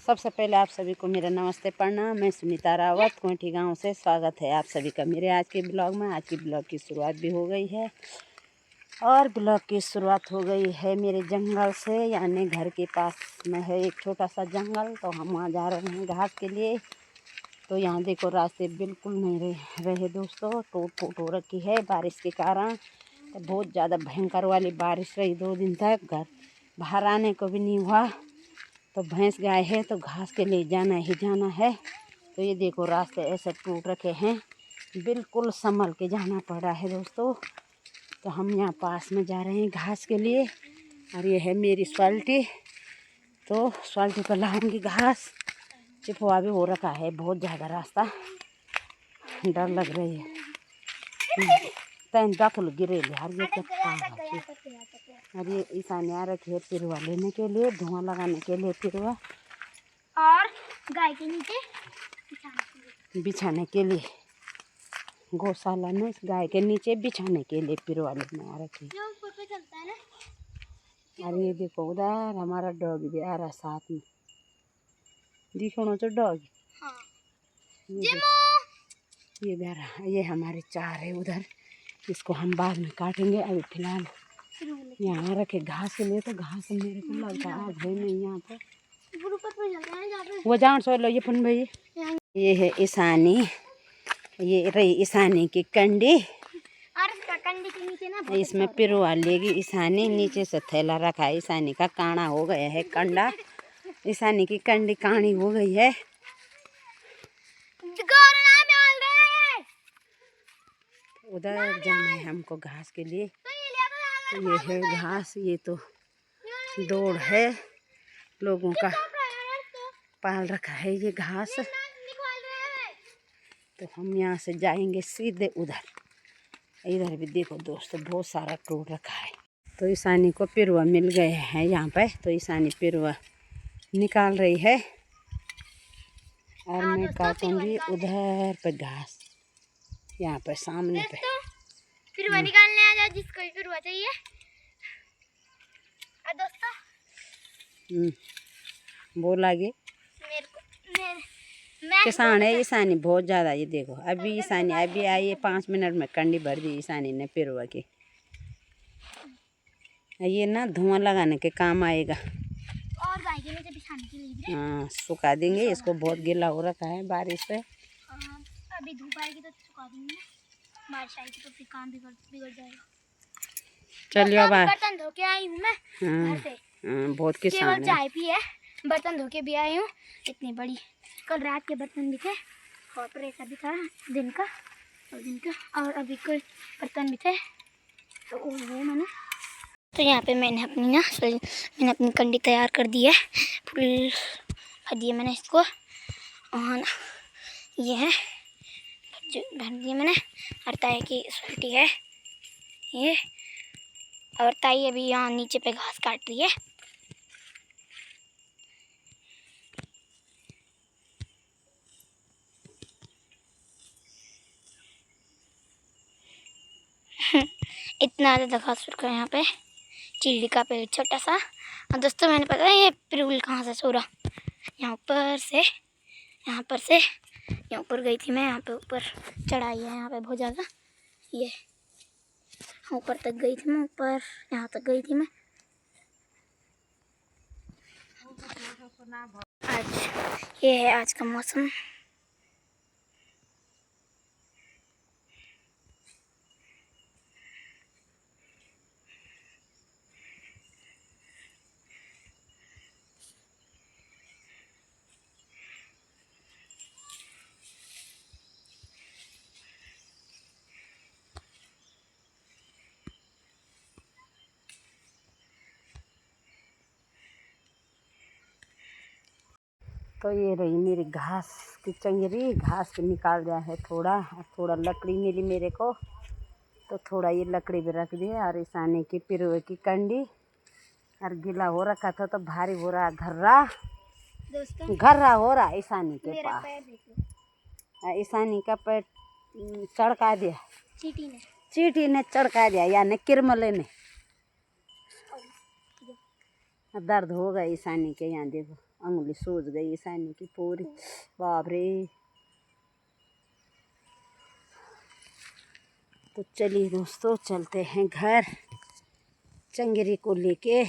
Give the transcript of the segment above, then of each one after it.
सबसे पहले आप सभी को मेरा नमस्ते प्रणाम। मैं सुनीता रावत कोठी गांव से स्वागत है आप सभी का मेरे आज के ब्लॉग में। आज की ब्लॉग की शुरुआत भी हो गई है और ब्लॉग की शुरुआत हो गई है मेरे जंगल से, यानी घर के पास में है एक छोटा सा जंगल। तो हम वहाँ जा रहे हैं घास के लिए। तो यहाँ देखो रास्ते बिल्कुल नहीं रहे दोस्तों, टूट फूट हो रखी है बारिश के कारण। तो बहुत ज़्यादा भयंकर वाली बारिश रही 2 दिन तक, घर बाहर आने को भी नहीं हुआ। तो भैंस गाय है तो घास के लिए जाना ही जाना है। तो ये देखो रास्ते ऐसे टूट रखे हैं, बिल्कुल संभल के जाना पड़ा है दोस्तों। तो हम यहाँ पास में जा रहे हैं घास के लिए और ये है मेरी स्वाल्टी। तो स्वाल्टी पर लाऊंगी घास। चिपवा भी हो रखा है बहुत ज़्यादा, रास्ता डर लग रही है। तैन दाखिल गिरे यार ये और ये ईशानी आ रखी है पिरवा लेने के लिए, धुआं लगाने के लिए पिरवा और गाय के नीचे बिछाने के लिए, गौशाला में गाय के नीचे बिछाने के लिए पिरवा लेने आ रखी है। और ये देखो उधर हमारा डॉग भी आ रहा साथ में, दिखो तो डॉग। हाँ। ये भी आ रहा, ये हमारे चार है उधर। इसको हम बाद में काटेंगे, अभी फिलहाल यहाँ रखे घास के लिए। तो घास मेरे को लगता है आज है नहीं यहाँ पे, वो जान सो लो। ये पुन भाई ये है ईशानी, ये रही ईशानी की कंडी। इसमें पिरवा लेगी ईशानी। नीचे से थैला रखा है, ईशानी का काना हो गया है कंडा। ईशानी की कंडी काणी हो गई है। उधर जाना है हमको घास के लिए। तो ये है घास, ये तो दौड़ है लोगों का पाल रखा है ये घास। तो हम यहाँ से जाएंगे सीधे उधर। इधर भी देखो दोस्तों बहुत सारा टूट रखा है। तो ईशानी को पिरवा मिल गए हैं यहाँ पे। तो ईशानी पिरवा निकाल रही है और मैं काटूंगी उधर पे घास, यहाँ पे सामने पे। पिरवा निकालने आ जाओ जिसको भी पिरवा चाहिए। और दोस्तों बोला गे किसान है ईशानी बहुत ज़्यादा। ये देखो अभी ईशानी अभी आई है, 5 मिनट में कंडी भर दी ईशानी ने पिरवा की। ये ना धुआं लगाने के काम आएगा और गाय के नीचे बिछाने के लिए। हाँ सुखा देंगे इसको, बहुत गीला हो रखा है बारिश से। अभी धूप आएगी तो सुखा देंगे, बारिश आएगी तो फिर काम बिगड़ जाएगा। चलिए बाहर बर्तन धो के आई हूँ मैं घर से। बहुत किसान केवल चाय पी है, बर्तन धो के भी आई हूँ। इतनी बड़ी कल रात के बर्तन भी थे और प्रेशर भी था दिन का और अभी कोई बर्तन भी थे तो वो मैंने। तो यहाँ पे मैंने अपनी कंडी तैयार कर दी है, फुल भर दिए मैंने इसको। और ये है भर दिए मैंने। और ताई की स्वाल्टी है ये, और ताई अभी यहाँ नीचे पे घास काट रही है। इतना ज़्यादा घास रखा है यहाँ पे, चिल्ली का पेड़ छोटा सा। और दोस्तों मैंने पता है ये पिरूल कहाँ से छोड़ा, यहाँ ऊपर से यहाँ ऊपर गई थी मैं। यहाँ पे ऊपर चढ़ाई है यहाँ पे बहुत ज़्यादा, ये ऊपर तक गई थी मैं, ऊपर यहाँ तक गई थी मैं। आज ये है आज का मौसम। तो ये रही मेरी घास की चंगरी, घास निकाल दिया है थोड़ा। और थोड़ा लकड़ी मिली मेरे को तो थोड़ा ये लकड़ी भी रख दी। और ईशानी की पिरवे की कंडी और गीला हो रखा था तो भारी हो रहा, घर्रा हो रहा ईशानी के पास। ईशानी का पैर चढ़का दिया, चींटी ने चढ़का दिया, यानी किरमले ने। दर्द हो गया ईशानी के, यहाँ देखो उंगली सूज गई सैनी की पूरी, बाप रे। तो चलिए दोस्तों चलते हैं घर चंगेरी को लेके।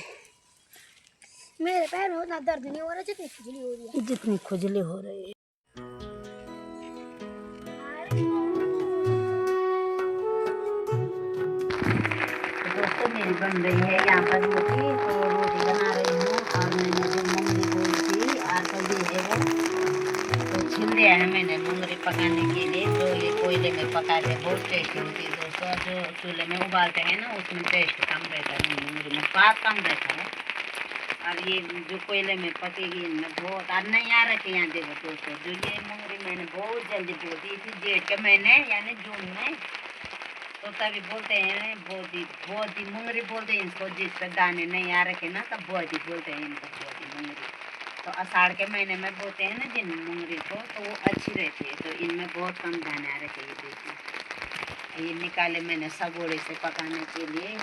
मेरे पैर में उतना दर्द नहीं हो रहा जितनी खुजली हो रही है। जितनी खुजली हो रही है। दोस्तों मेरी बन रही है यहाँ पर रोटी, तो रोटी बना रही हूँ। और मैंने जो मूंगरी बोई थी आज तो ये है वो, तो छिल दिया है मैंने मूंगरी पकाने के लिए। जो ये कोयले में पकाते बहुत टेस्टी होती है दोस्तों। जो चूल्हे में उबालते हैं ना उसमें टेस्ट कम रहता है, मूंगरी में स्वाद कम रहता है। और ये जो कोयले में पकेगी इनमें बहुत। और नहीं आ रखे यहाँ देखो दोस्तों, जो ये मूंगरी मैंने बहुत जल्दी बो दी थी जेठ के महीने यानी जून में। तो तभी बोलते हैं बहुत ही मूंगरी बोलते हैं इसको, जिस पर दाने नहीं आ रखे ना तब बहुत ही बोलते हैं इनको, बहुत ही मूंगरी। तो आषाढ़ के महीने में बोते हैं ना जिन मूंगरी को, तो वो अच्छी रहती है। तो इनमें बहुत कम दाने आ रखे। ये देखिए ये निकाले मैंने सगोड़े से पकाने के लिए।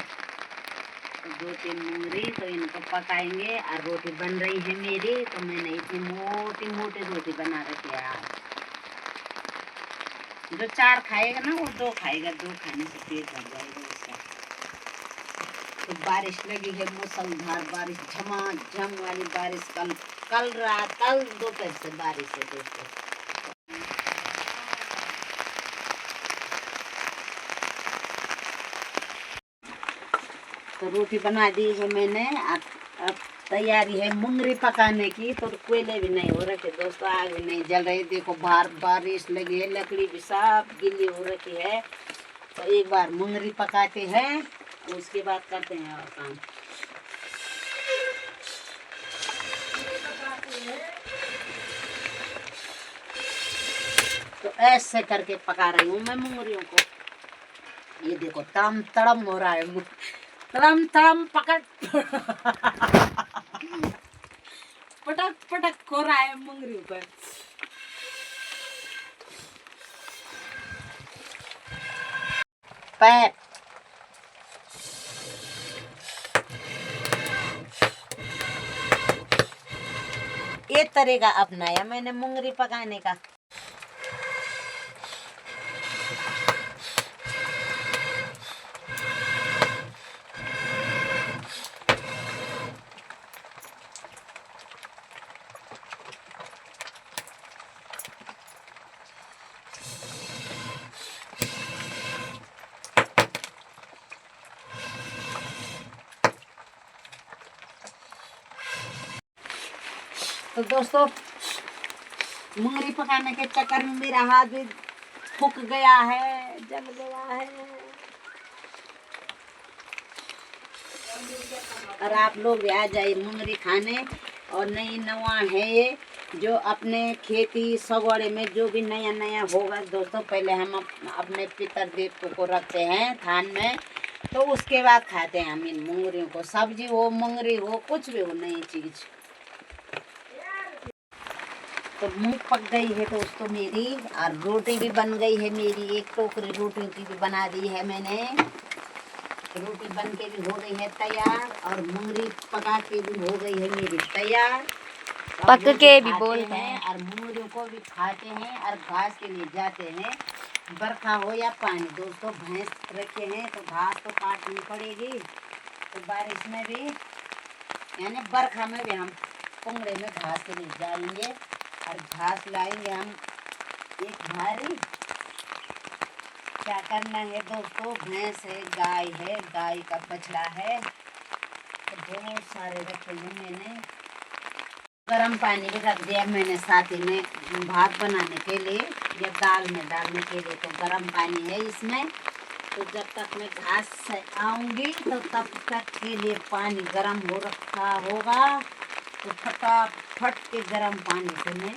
तो 2-3 मूंगरी, तो इनको पकाएंगे। और रोटी बन रही है मेरी, तो मैंने इतनी मोटी मोटी रोटी बना रखी है आज। जो 4 खाएगा ना वो 2 खाएगा, 2 खाने से पेट भर जाएगा उसका। तो बारिश लगी है, मूसलाधार बारिश, झमाझम वाली बारिश। कल रात, कल दोपहर से बारिश है दोस्तों। तो रोटी बना दी है मैंने। अब तैयारी है मूंगरी पकाने की। तो कोयले भी नहीं हो रखे दोस्तों, आग भी नहीं जल रही। देखो बाहर बारिश लगी है, लकड़ी भी सब गीली हो रखी है। तो एक बार मूंगरी पकाते हैं, उसके बाद करते हैं और काम। तो ऐसे करके पका रही हूँ मैं मूंगरियों को। ये देखो तड़म तड़म हो रहा है, तड़म तड़म पकड़ पटक पटक हो रहा है मूंगरियों पर। पैक ये तरीका अपनाया मैंने मूंगरी पकाने का। तो दोस्तों मूंगरी पकाने के चक्कर में मेरा हाथ भी फूक गया है, जल गया है। और आप लोग भी आ जाइए मूंगरी खाने। और नई नवा है ये, जो अपने खेती सगोड़े में जो भी नया नया होगा दोस्तों, पहले हम अपने पितर देवता को रखते हैं थान में। तो उसके बाद खाते हैं हम इन मूंगरियों को। सब्जी हो, मूंगरी हो, कुछ भी हो नई चीज। तो मूंग पक गई है दोस्तों मेरी, और रोटी भी बन गई है मेरी। एक टोकरी रोटी की भी बना दी है मैंने। रोटी बन के भी हो गई है तैयार, और मूंगरी पका के भी हो गई है मेरी तैयार। पक के भी बोल रहे हैं। और मूंगरियों को भी खाते हैं और घास के लिए जाते हैं। बरखा हो या पानी दोस्तों, भैंस रखे हैं तो घास तो काटनी पड़ेगी। तो बारिश में भी यानी बरखा में भी हम पुंगड़े में घास के लिए जाएंगे। और घास लाएंगे हम एक भारी। क्या करना है दोस्तों, भैंस है, गाय है, गाय का बछड़ा है। तो बहुत सारे रखे हैं मैंने। गरम पानी भी रख दिया मैंने साथ ही में भात बनाने के लिए या दाल में डालने के लिए। तो गरम पानी है इसमें। तो जब तक मैं घास से आऊँगी तो तब तक के लिए पानी गरम हो रखा होगा। तो फटाफट के गरम पानी से मैं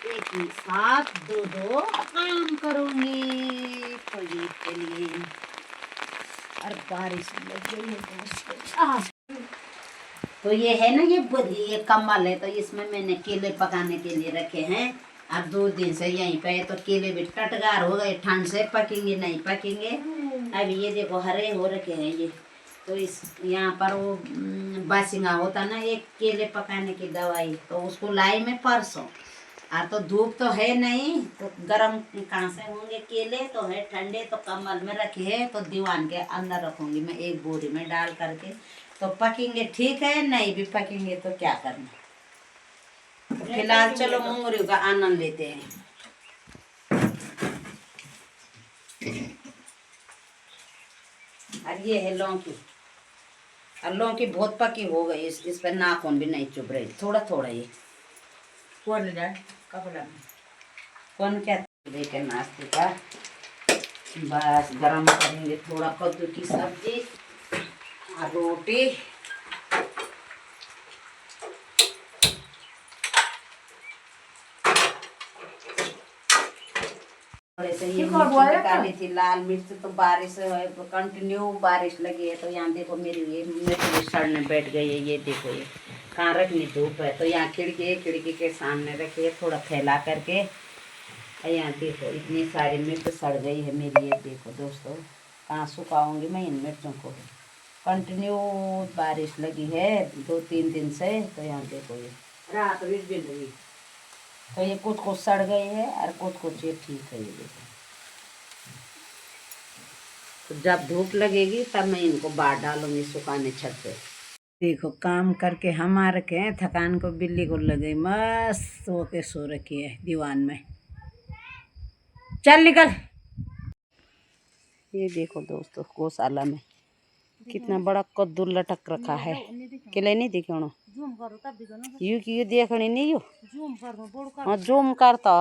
एक ही साथ दो काम करूँगी तो ये के लिए। और बारिश लग गई है दोस्तों। तो ये है ना ये कम्बल है, तो इसमें मैंने केले पकाने के लिए रखे हैं। अब 2 दिन से यहीं पे, तो केले भी टटकार हो गए, ठंड से पकेंगे नहीं पकेंगे। अब ये देखो हरे हो रखे हैं ये, तो इस यहाँ पर वो बासिंगा होता ना, एक केले पकाने की दवाई, तो उसको लाई मैं परसों। तो धूप तो है नहीं, तो गरम कहाँ से होंगे केले, तो है ठंडे, तो कमल में रखे है, तो दीवान के अंदर रखूंगी मैं एक बोरी में डाल करके। तो पकेंगे ठीक है, नहीं भी पकेंगे तो क्या करना। फिलहाल चलो मूंगरी का आनंद लेते हैं। और ये है लौकी, और लौकी बहुत पकी हो गई, इस पर नाखून भी नहीं चुभ रही, थोड़ा थोड़ा ये कौन ले जाए कपड़ा में, कौन क्या देखे नाश्ते का। बस गरम करेंगे थोड़ा कद्दू की सब्जी और रोटी। थोड़े से ये मिर्च निकाली थी, लाल मिर्च, तो बारिश कंटिन्यू बारिश लगी है, तो यहाँ देखो मेरी ये मिर्च सड़ने बैठ गई है। ये देखो ये कहाँ रखनी धूप है, तो यहाँ खिड़की के सामने रखी है थोड़ा फैला करके। यहाँ देखो इतनी सारी मिर्च सड़ गई है मेरी। ये देखो दोस्तों, कहाँ सुखाऊंगी मैं इन मिर्चों को। कंटिन्यू बारिश लगी है 2-3 दिन से, तो यहाँ देखो ये रात भी लगी, तो ये कुछ सड़ गई है और कुछ ये ठीक है। ये देखो, तो जब धूप लगेगी तब मैं इनको बाहर डालूंगी सुखाने छत पे। देखो काम करके हम आ रखे हैं, थकान को बिल्ली को लगे मस्त होके सो रखी है दीवान में। चल निकल। ये देखो दोस्तों, गौशाला में कितना बड़ा कद्दू लटक रखा है। किले नहीं दिखे यू की देखनी नहीं, यू हाँ जूम करता